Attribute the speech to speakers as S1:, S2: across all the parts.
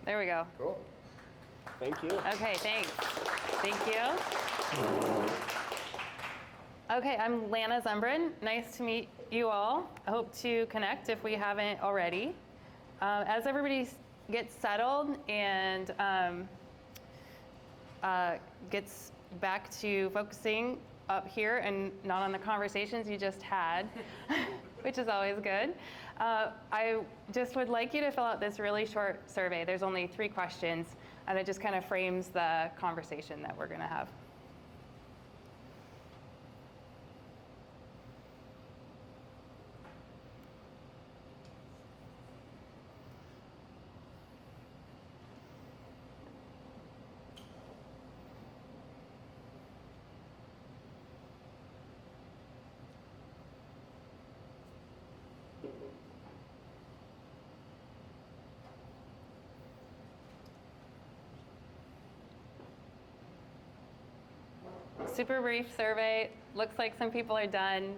S1: There we go.
S2: Cool. Thank you.
S1: Okay, thanks. Thank you. Okay, I'm Lana Zumbrunn. Nice to meet you all. I hope to connect if we haven't already. As everybody gets settled and gets back to focusing up here and not on the conversations you just had, which is always good, I just would like you to fill out this really short survey. There's only 3 questions, and it just kind of frames the conversation that we're going to have. Super brief survey. Looks like some people are done.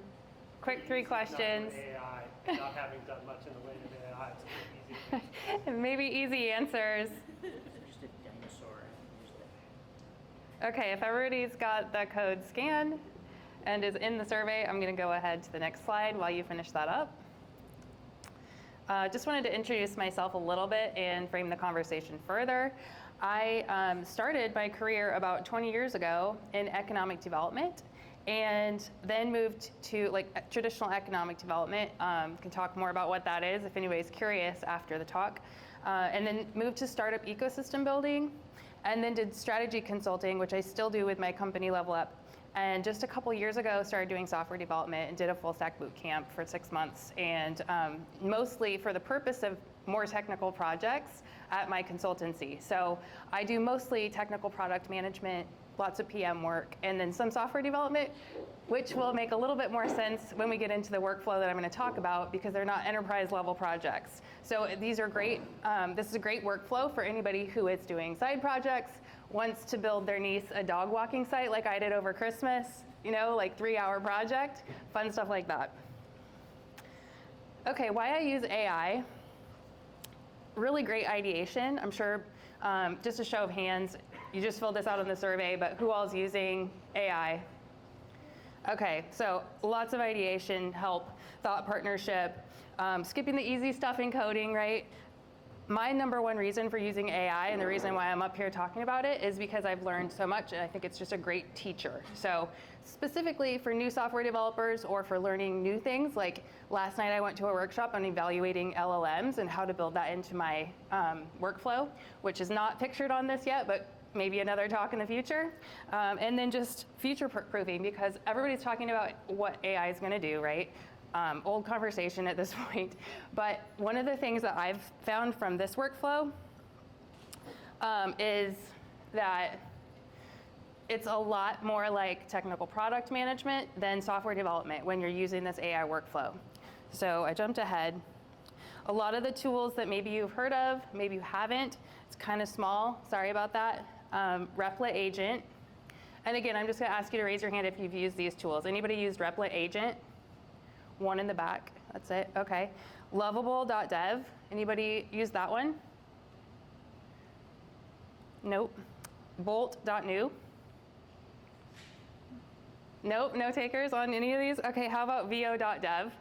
S1: Quick 3 questions.
S3: AI, not having done much in the way of AI, it's pretty easy.
S1: Maybe easy answers.
S4: Just a dinosaur.
S1: Okay, if everybody's got the code scanned and is in the survey, I'm going to go ahead to the next slide while you finish that up. Just wanted to introduce myself a little bit and frame the conversation further. I started my career about 20 years ago in economic development, and then moved to traditional economic development. Can talk more about what that is if anybody's curious after the talk. And then moved to startup ecosystem building, and then did strategy consulting, which I still do with my company Level Up. And just a couple years ago, started doing software development and did a full stack boot camp for 6 months, and mostly for the purpose of more technical projects at my consultancy. So I do mostly technical product management, lots of PM work, and then some software development, which will make a little bit more sense when we get into the workflow that I'm going to talk about, because they're not enterprise level projects. So these are great. This is a great workflow for anybody who is doing side projects, wants to build their niece a dog walking site like I did over Christmas, like 3-hour project, fun stuff like that. Okay, why I use AI. Really great ideation. I'm sure, just a show of hands, you just filled this out on the survey, but who all is using AI? Okay, so lots of ideation, help, thought partnership, skipping the easy stuff in coding, right? My number one reason for using AI, and the reason why I'm up here talking about it, is because I've learned so much, and I think it's just a great teacher. So specifically for new software developers or for learning new things, like last night I went to a workshop on evaluating LLMs and how to build that into my workflow, which is not pictured on this yet, but maybe another talk in the future. And then just future proofing, because everybody's talking about what AI is going to do, right? Old conversation at this point, but one of the things that I've found from this workflow is that it's a lot more like technical product management than software development when you're using this AI workflow. So I jumped ahead. A lot of the tools that maybe you've heard of, maybe you haven't, it's kind of small, sorry about that. Replit Agent. And again, I'm just going to ask you to raise your hand if you've used these tools. Anybody used Replit Agent? One in the back, that's it, okay. Lovable.dev, anybody use that one? Nope. Bolt.new? Nope, no takers on any of these? Okay, how about vo.dev?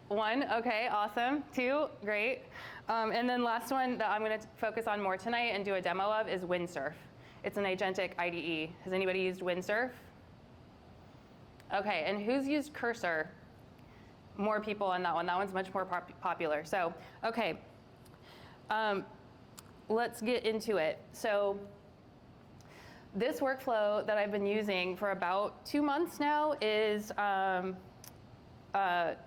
S1: 1, okay, awesome. 2, great. And then last one that I'm gonna focus on more tonight and do a demo of is Windsurf. It's an agentic IDE. Has anybody used Windsurf? Okay, and who's used Cursor? More people on that one. That one's much more popular. So, okay, let's get into it. So this workflow that I've been using for about 2 months now is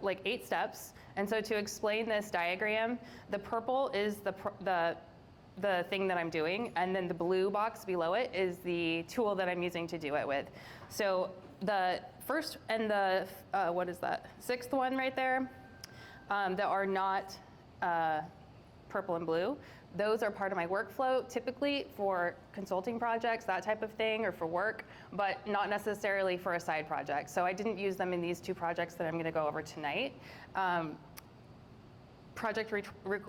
S1: like 8 steps. And so to explain this diagram, the purple is the thing that I'm doing, and then the blue box below it is the tool that I'm using to do it with. So the first and the, what is that, 6th one right there, that are not purple and blue, those are part of my workflow, typically for consulting projects, that type of thing, or for work, but not necessarily for a side project. So I didn't use them in these 2 projects that I'm gonna go over tonight.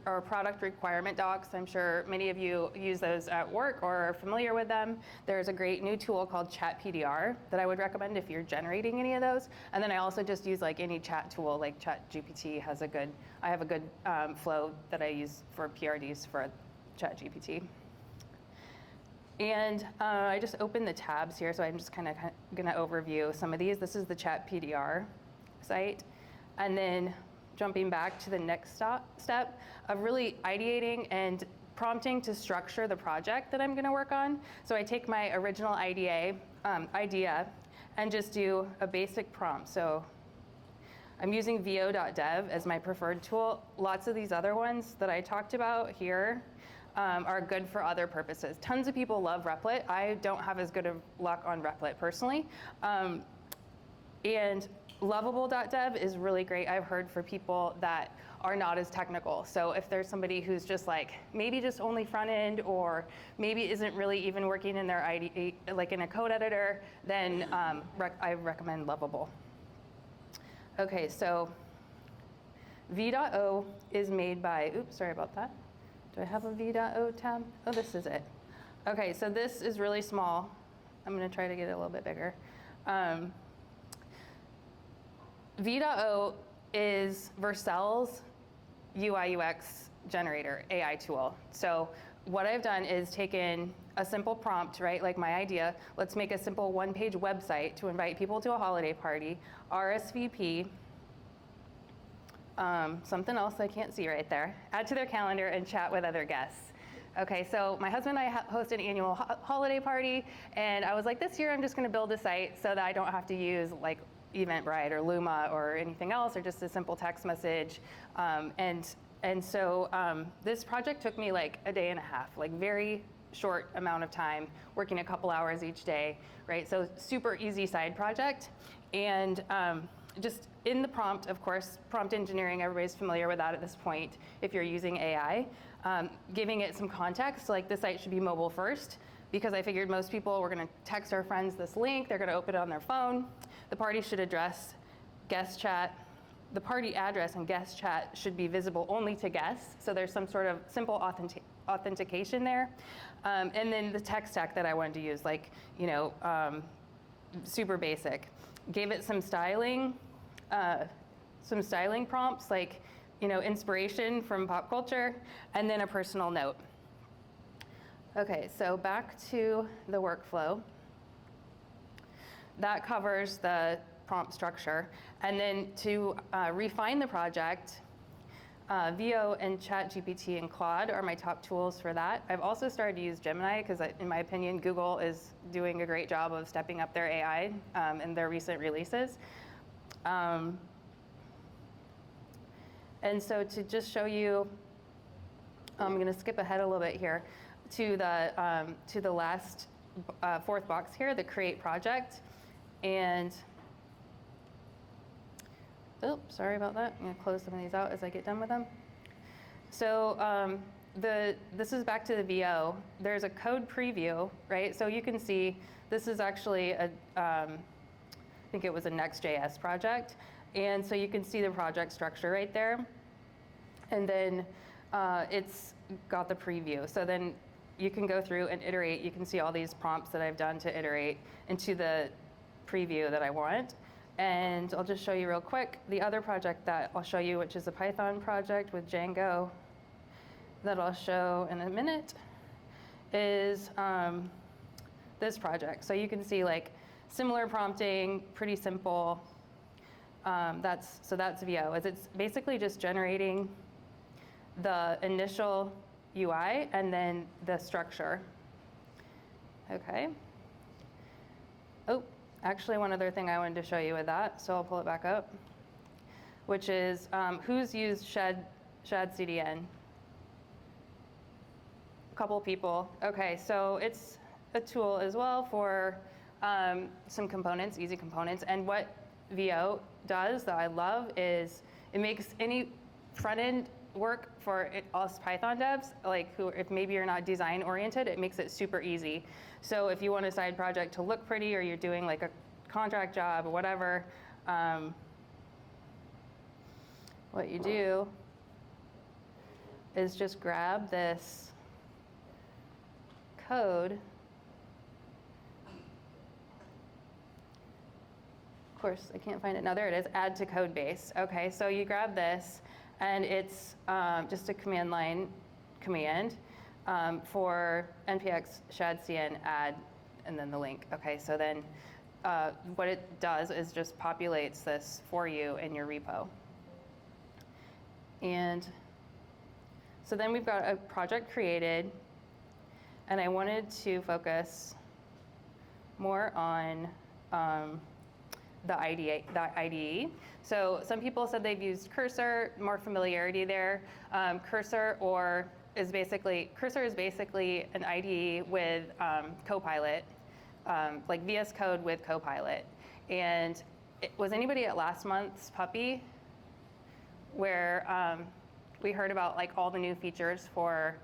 S1: or product requirement docs. I'm sure many of you use those at work or are familiar with them. There's a great new tool called Chat PDR that I would recommend if you're generating any of those. And then I also just use like any chat tool, like Chat GPT has a good, I have a good flow that I use for PRDs for Chat GPT. And I just opened the tabs here, so I'm just kind of gonna overview some of these. This is the Chat PDR site. And then jumping back to the next step of really ideating and prompting to structure the project that I'm gonna work on. So I take my original idea and just do a basic prompt. So I'm using vo.dev as my preferred tool. Lots of these other ones that I talked about here are good for other purposes. Tons of people love Replit. I don't have as good of luck on Replit personally. And lovable.dev is really great. I've heard for people that are not as technical. So if there's somebody who's just like, maybe just only front end, or maybe isn't really even working in their IDE, like in a code editor, then I recommend Lovable. Okay, so v.o is made by, oops, sorry about that. Do I have a v.o tab? Oh, this is it. Okay, so this is really small. I'm gonna try to get it a little bit bigger. V.o is Vercel's UI UX generator AI tool. So what I've done is taken a simple prompt, right, like my idea. Let's make a simple one-page website to invite people to a holiday party, RSVP, something else I can't see right there, add to their calendar and chat with other guests. Okay, so my husband and I host an annual holiday party, and I was like, this year I'm just gonna build a site so that I don't have to use like Eventbrite or Luma or anything else, or just a simple text message. And so this project took me like a day and a half, like very short amount of time, working a couple hours each day, right? So super easy side project. And just in the prompt, of course, prompt engineering, everybody's familiar with that at this point if you're using AI. Giving it some context, like the site should be mobile first, because I figured most people were gonna text our friends this link, they're gonna open it on their phone. The party should address guest chat. The party address and guest chat should be visible only to guests, so there's some sort of simple authentication there. And then the tech stack that I wanted to use, like, you know, super basic. Gave it some styling prompts, like, you know, inspiration from pop culture, and then a personal note. Okay, so back to the workflow. That covers the prompt structure. And then to refine the project, VO and ChatGPT and Claude are my top tools for that. I've also started to use Gemini because, in my opinion, Google is doing a great job of stepping up their AI in their recent releases. And so to just show you, I'm going to skip ahead a little bit here to the last fourth box here, the create project. And, oops, sorry about that. I'm gonna close some of these out as I get done with them. So this is back to the VO. There's a code preview, right? So you can see this is actually I think it was a Next.js project. And so you can see the project structure right there. And then it's got the preview. So then you can go through and iterate. You can see all these prompts that I've done to iterate into the preview that I want. And I'll just show you real quick. The other project that I'll show you, which is a Python project with Django that I'll show in a minute, is this project. So you can see like similar prompting, pretty simple. That's VO. It's basically just generating the initial UI and then the structure. Okay. Oh, actually one other thing I wanted to show you with that, so I'll pull it back up, which is who's used Shad CDN? A couple people. Okay, so it's a tool as well for some components, easy components. And what VO does that I love is it makes any front-end work for us Python devs, like if maybe you're not design oriented, it makes it super easy. So if you want a side project to look pretty, or you're doing like a contract job or whatever, what you do is just grab this code. Of course, I can't find it now. There it is, add to code base. Okay, so you grab this, and it's just a command line command for npx shadcn add, and then the link. Okay, so then what it does is just populates this for you in your repo. And so then we've got a project created, and I wanted to focus more on the IDE. So some people said they've used Cursor, more familiarity there. Cursor is basically an IDE with Copilot, like VS Code with Copilot. And was anybody at last month's Puppy, where we heard about like all the new features for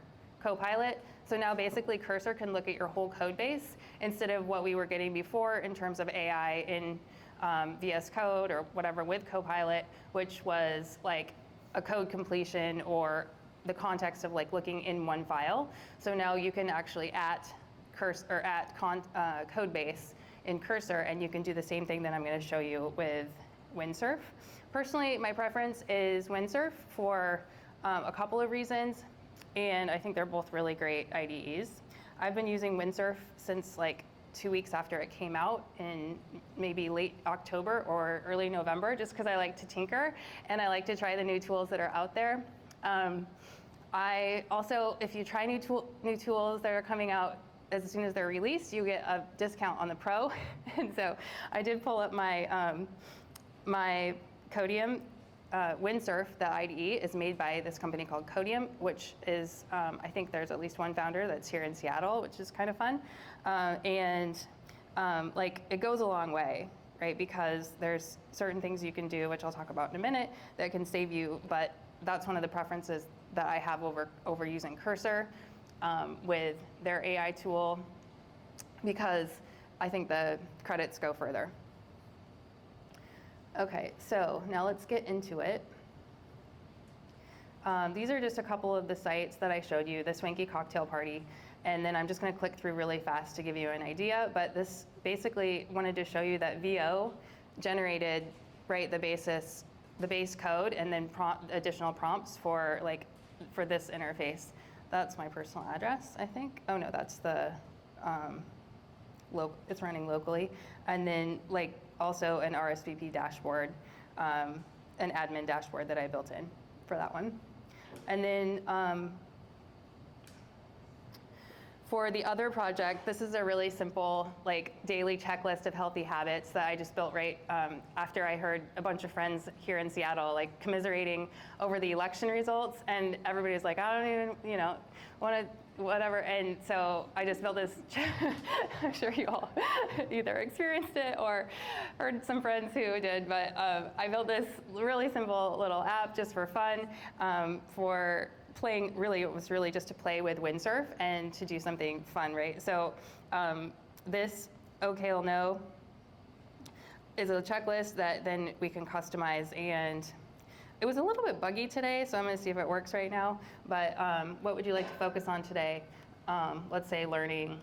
S1: Copilot? So now basically Cursor can look at your whole code base instead of what we were getting before in terms of AI in VS Code or whatever with Copilot, which was like a code completion or the context of like looking in one file. So now you can actually code base in Cursor, and you can do the same thing that I'm going to show you with Windsurf. Personally, my preference is Windsurf for a couple of reasons, and I think they're both really great IDEs. I've been using Windsurf since like 2 weeks after it came out in maybe late October or early November, just because I like to tinker and I like to try the new tools that are out there. I also, if you try new tools that are coming out as soon as they're released, you get a discount on the Pro. And so I did pull up my my Codium. Windsurf, the IDE, is made by this company called Codium, which is, I think there's at least one founder that's here in Seattle, which is kind of fun. Like, it goes a long way, right? Because there's certain things you can do, which I'll talk about in a minute, that can save you, but that's one of the preferences that I have over using Cursor with their AI tool, because I think the credits go further. Okay, so now let's get into it. These are just a couple of the sites that I showed you, the Swanky Cocktail Party, and then I'm just gonna click through really fast to give you an idea, but this basically wanted to show you that VO generated, right, the base code, and then additional prompts for this interface. That's my personal address, I think. Oh no, that's the, it's running locally. And then also an RSVP dashboard, an admin dashboard that I built in for that one. And then for the other project, this is a really simple daily checklist of healthy habits that I just built right after I heard a bunch of friends here in Seattle commiserating over the election results, and everybody's like, I don't even want to whatever, and so I just built this. I'm sure you all either experienced it or heard some friends who did, but I built this really simple little app just for fun for playing. Really, it was really just to play with Windsurf and to do something fun, right? So this OK'll know is a checklist that then we can customize, and it was a little bit buggy today, so I'm going to see if it works right now. But what would you like to focus on today? Let's say learning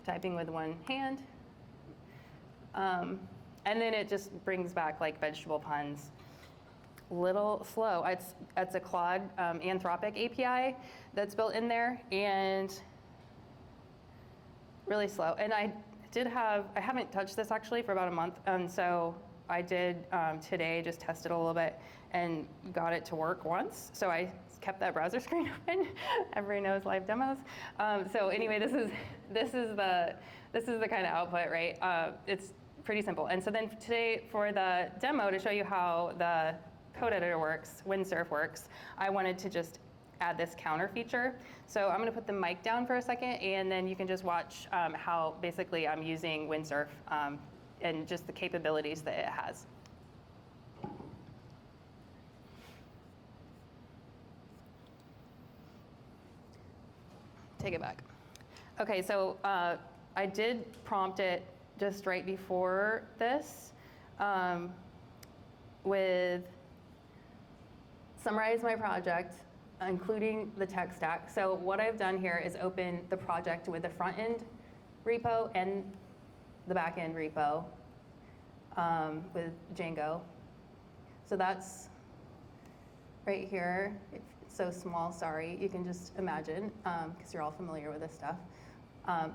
S1: typing with one hand. And then it just brings back vegetable puns. Little slow. It's a Claude Anthropic API that's built in there, and really slow. And I haven't touched this actually for about a month, and so I did today just test it a little bit and got it to work once. So I kept that browser screen open. Everybody knows live demos. So anyway, this is the kind of output, right? It's pretty simple. And so then today for the demo, to show you how the code editor works, Windsurf works, I wanted to just add this counter feature. So I'm going to put the mic down for a second, and then you can just watch how basically I'm using Windsurf and just the capabilities that it has. Take it back. Okay, so I did prompt it just right before this with summarize my project, including the tech stack. So what I've done here is open the project with the front end repo and the back end repo with Django. So that's right here. It's so small, sorry. You can just imagine, because you're all familiar with this stuff.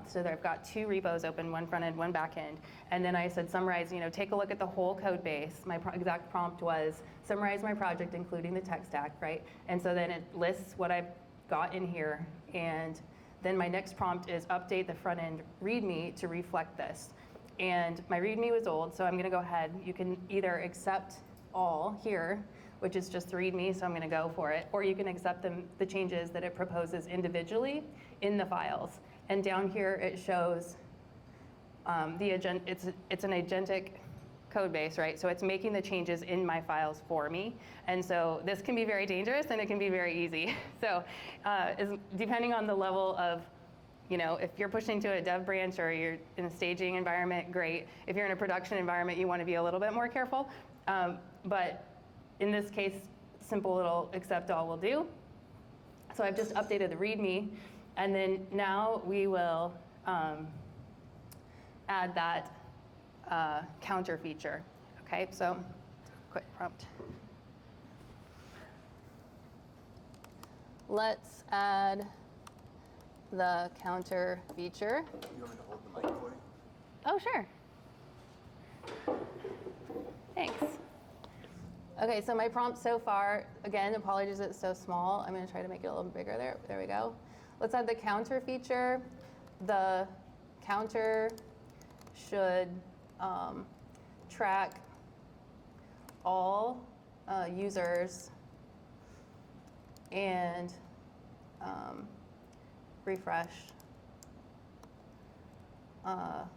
S1: So I've got two repos open, one front end, one back end. And then I said, summarize, take a look at the whole code base. My exact prompt was, summarize my project, including the tech stack, right? And so then it lists what I've got in here. And then my next prompt is update the front end README to reflect this. And my README was old, so I'm going to go ahead. You can either accept all here, which is just the README, so I'm going to go for it, or you can accept the changes that it proposes individually in the files. And down here it shows it's an agentic code base, right? So it's making the changes in my files for me. And so this can be very dangerous and it can be very easy. So depending on the level of, if you're pushing to a dev branch or you're in a staging environment, great. If you're in a production environment, you want to be a little bit more careful. But in this case, simple little accept all will do. So I've just updated the README. And then now we will add that counter feature. Okay, so quick prompt. Let's add the counter feature.
S5: You want me to hold the mic for you?
S1: Oh, sure. Thanks. Okay, so my prompt so far, again, apologies it's so small. I'm going to try to make it a little bigger there. There we go. Let's add the counter feature. The counter should track all users and refresh all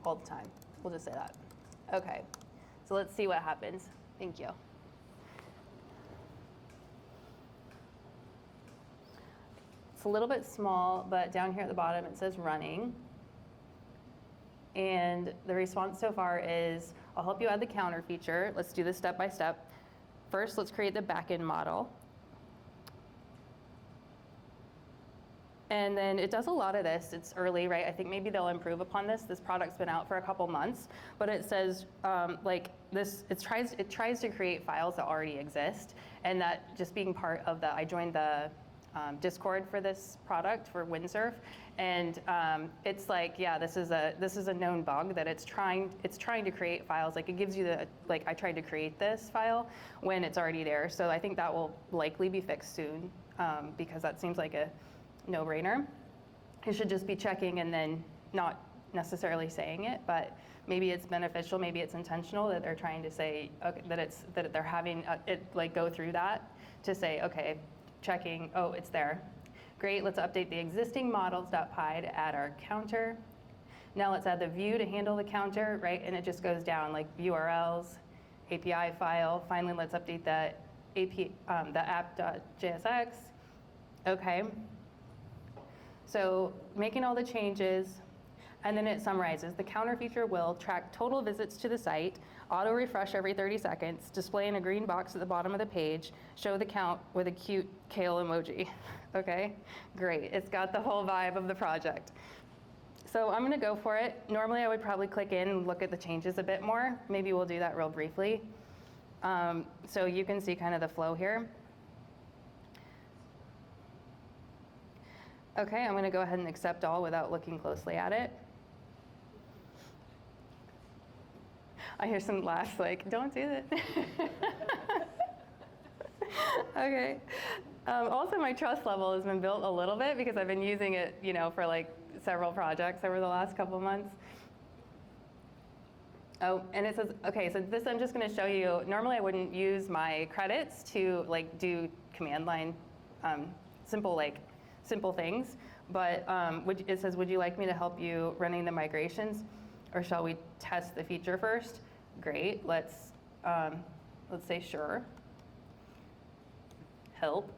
S1: the time. We'll just say that. Okay, so let's see what happens. Thank you. It's a little bit small, but down here at the bottom it says running. And the response so far is, I'll help you add the counter feature. Let's do this step by step. First, let's create the backend model. And then it does a lot of this. It's early, right? I think maybe they'll improve upon this. This product's been out for a couple months, but it says it tries to create files that already exist, and that just being part of I joined the Discord for this product for Windsurf, and it's like, yeah, this is a known bug that it's trying to create files. Like it gives you I tried to create this file when it's already there. So I think that will likely be fixed soon because that seems like a no-brainer. You should just be checking and then not necessarily saying it, but maybe it's beneficial, maybe it's intentional that they're trying to say that they're having it go through that to say, okay, checking, oh, it's there. Great, let's update the existing models.py to add our counter. Now let's add the view to handle the counter, right? And it just goes down like URLs, API file. Finally, let's update the app.jsx. Okay. So making all the changes, and then it summarizes. The counter feature will track total visits to the site, auto refresh every 30 seconds, display in a green box at the bottom of the page, show the count with a cute kale emoji. Okay, great. It's got the whole vibe of the project. So I'm gonna go for it. Normally I would probably click in and look at the changes a bit more. Maybe we'll do that real briefly. So you can see kind of the flow here. Okay, I'm gonna go ahead and accept all without looking closely at it. I hear some laughs like, don't do that. Okay. Also, my trust level has been built a little bit because I've been using it, for several projects over the last couple months. Oh, and it says, okay, so this I'm just gonna show you. Normally I wouldn't use my credits to do command line, simple things, but it says, would you like me to help you running the migrations, or shall we test the feature first? Great, let's say sure. Help.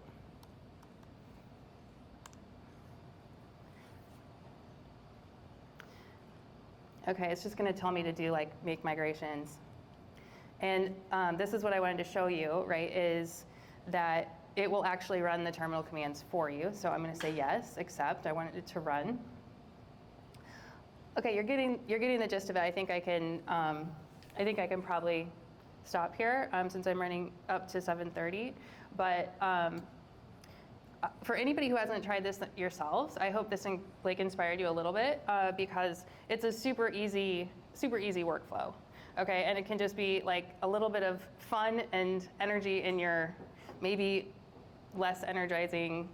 S1: Okay, it's just gonna tell me to do make migrations. And this is what I wanted to show you, right, is that it will actually run the terminal commands for you. So I'm going to say yes, accept. I want it to run. Okay, you're getting the gist of it. I think I can probably stop here since I'm running up to 7:30. But for anybody who hasn't tried this yourselves, I hope this inspired you a little bit because it's a super easy workflow. Okay, and it can just be like a little bit of fun and energy in your maybe less energizing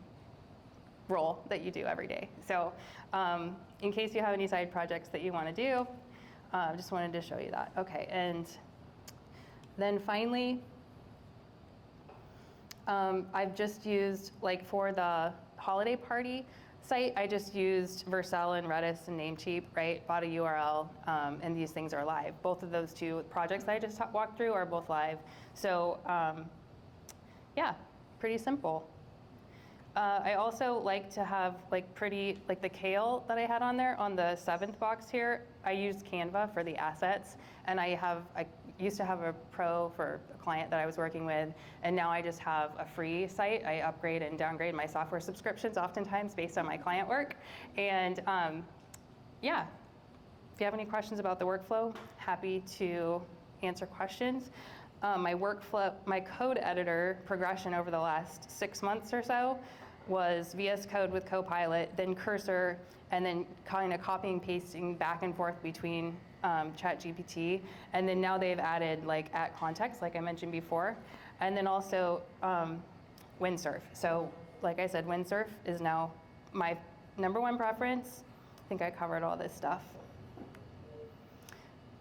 S1: role that you do every day. So in case you have any side projects that you want to do, just wanted to show you that. Okay, and then finally, I've just used, like for the holiday party site, I just used Vercel and Redis and Namecheap, right? Bought a URL, and these things are live. Both of those two projects that I just walked through are both live. So yeah, pretty simple. I also like to have like the kale that I had on there on the 7th box here. I used Canva for the assets, and I used to have a pro for a client that I was working with, and now I just have a free site. I upgrade and downgrade my software subscriptions oftentimes based on my client work. And yeah, if you have any questions about the workflow, happy to answer questions. My code editor progression over the last 6 months or so was VS Code with Copilot, then Cursor, and then kind of copying, pasting back and forth between ChatGPT. And then now they've added like @context, like I mentioned before. And then also Windsurf. So like I said, Windsurf is now my #1 preference. I think I covered all this stuff.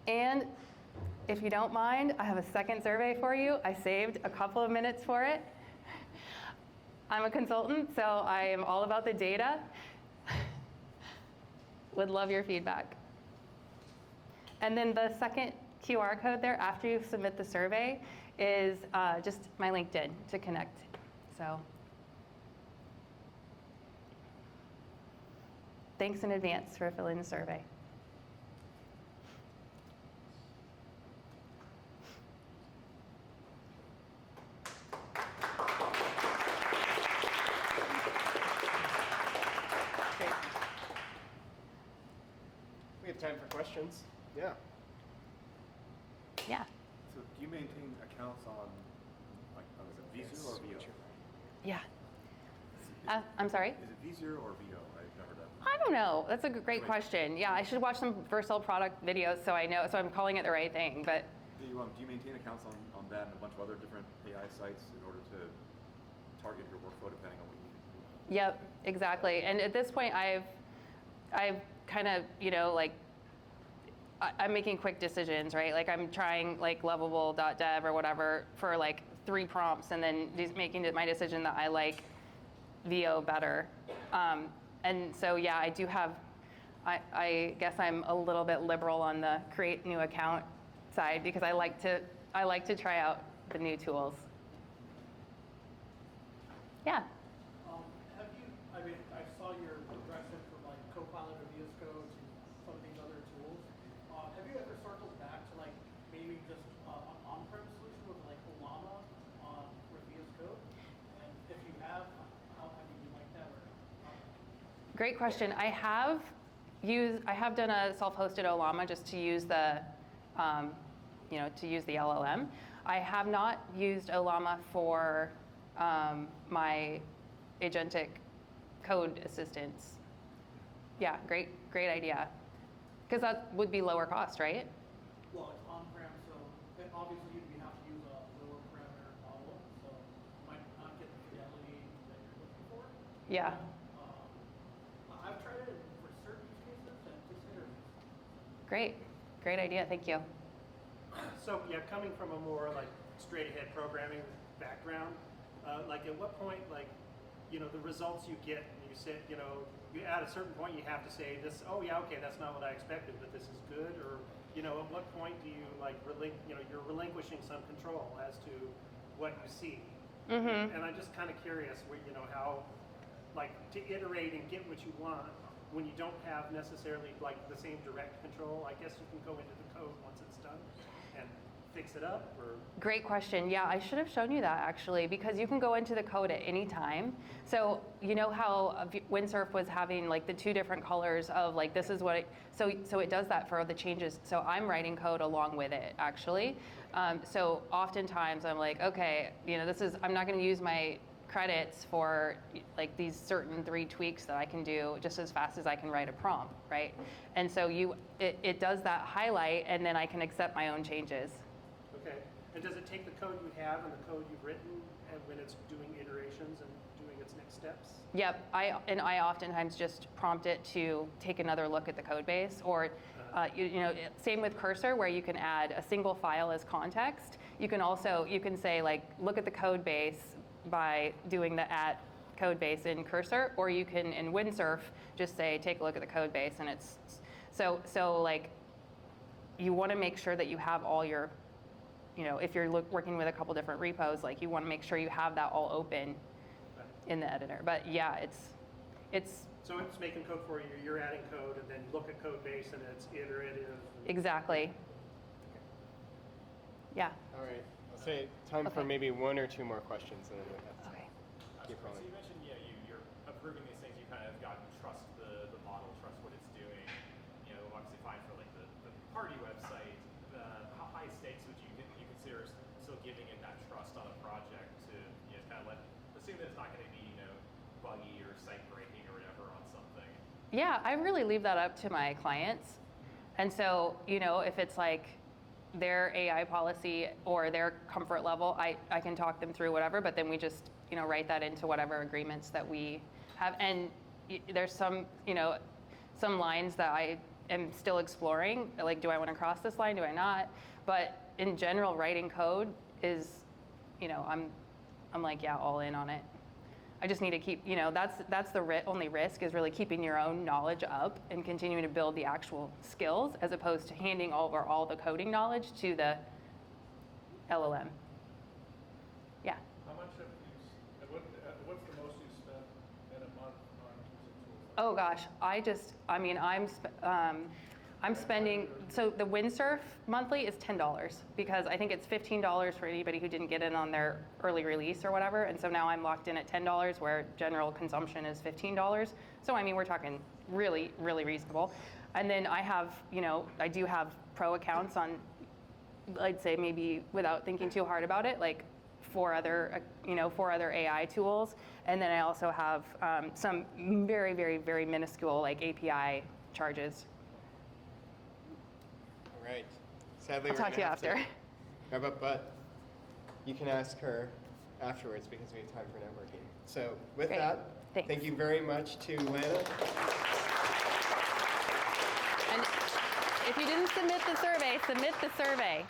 S1: And if you don't mind, I have a second survey for you. I saved a couple of minutes for it. I'm a consultant, so I am all about the data. Would love your feedback. And then the second QR code there after you submit the survey is just my LinkedIn to connect. So thanks in advance for filling the survey.
S2: We have time for questions. Yeah.
S1: Yeah.
S5: So do you maintain accounts on, like, is it Visu or Vio?
S1: Yeah. I'm sorry?
S5: Is it Visu or Vio? I've never done.
S1: I don't know. That's a great question. Yeah, I should watch some Vercel product videos so I know, so I'm calling it the right thing. But
S5: Do you maintain accounts on that and a bunch of other different AI sites in order to target your workflow depending on what you need?
S1: yep, exactly. And at this point, I've kind of, like, I'm making quick decisions, right? Like I'm trying like lovable.dev or whatever for like 3 prompts and then just making my decision that I like VO better. And so, yeah, I do have, I guess I'm a little bit liberal on the create new account side because I like to try out the new tools. Yeah.
S3: Have you, I saw your progression from like Copilot or VS Code to some of these other tools. Have you ever circled back to like maybe just an on-prem solution with like Lana for VS Code? And if you have, how have you liked that or not?
S1: Great question. I have done a self-hosted Olama just to use the, LLM. I have not used Olama for my agentic code assistance. Yeah, great idea. Because that would be lower cost, right?
S3: Well, it's on-prem, so obviously you'd have to use a lower parameter model, so you might not get the fidelity that you're looking for.
S1: Yeah.
S3: I've tried it for certain use cases and just interviews.
S1: Great idea. Thank you.
S3: So yeah, coming from a more like straight ahead programming background, like at what point, like, the results you get, you said, you at a certain point you have to say this, oh yeah, okay, that's not what I expected, but this is good, or, at what point do you like, you're relinquishing some control as to what you see.
S1: Mm-hmm.
S3: And I'm just kind of curious where, how, like, to iterate and get what you want when you don't have necessarily like the same direct control. I guess you can go into the code once it's done and fix it up, or?
S1: Great question. Yeah, I should have shown you that actually, because you can go into the code at any time. So you know how Windsurf was having like the 2 different colors of like this is what it, so it does that for the changes. So I'm writing code along with it actually. So oftentimes I'm like, okay, you know, I'm not going to use my credits for like these certain 3 tweaks that I can do just as fast as I can write a prompt, right? And so it does that highlight, and then I can accept my own changes.
S3: Okay. And does it take the code you have and the code you've written, and when it's doing iterations and doing its next steps?
S1: Yep, I oftentimes just prompt it to take another look at the code base, or same with Cursor, where you can add a single file as context. You can say like, look at the code base by doing the at code base in Cursor, or you can in Windsurf just say, take a look at the code base, and it's so like you want to make sure that you have all your, if you're working with a couple different repos, like you want to make sure you have that all open in the editor. But yeah, it's
S3: so it's making code for you. You're adding code, and then look at code base, and it's iterative.
S1: Exactly. Yeah.
S2: All right. I'll say time for
S1: Okay.
S2: maybe 1 or 2 more questions, and then we have to
S1: Okay.
S2: keep
S6: So
S2: rolling.
S6: you mentioned, you're approving these things. You kind of gotten trust the model, trust what it's doing. Obviously fine for like the party website. How high stakes would you consider still giving it that trust on a project to kind of assume that it's not going to be buggy or site breaking or whatever on something?
S1: Yeah, I really leave that up to my clients. And so, if it's like their AI policy or their comfort level, I can talk them through whatever, but then we just, write that into whatever agreements that we have. And there's some lines that I am still exploring, like, do I want to cross this line, do I not? But in general, writing code is, I'm like, yeah, all in on it. I just need to keep, that's the only risk, is really keeping your own knowledge up and continuing to build the actual skills, as opposed to handing over all the coding knowledge to the LLM. Yeah.
S7: How much have you, what's the most you spent in a month on using tools?
S1: Oh gosh, I'm spending, so the Windsurf monthly is $10, because I think it's $15 for anybody who didn't get in on their early release or whatever, and so now I'm locked in at $10, where general consumption is $15. So we're talking really, really reasonable. And then I have, I do have pro accounts on, I'd say maybe without thinking too hard about it, like 4 other AI tools. And then I also have some very, very, very minuscule like API charges.
S2: All right. Sadly,
S1: I'll
S2: we're
S1: talk to you
S2: gonna have
S1: after.
S2: wrap up, but you can ask her afterwards because we have time for networking. So with
S1: Great.
S2: that,
S1: Thanks.
S2: thank you very much to Lana.
S1: And if you didn't submit the survey, submit the survey.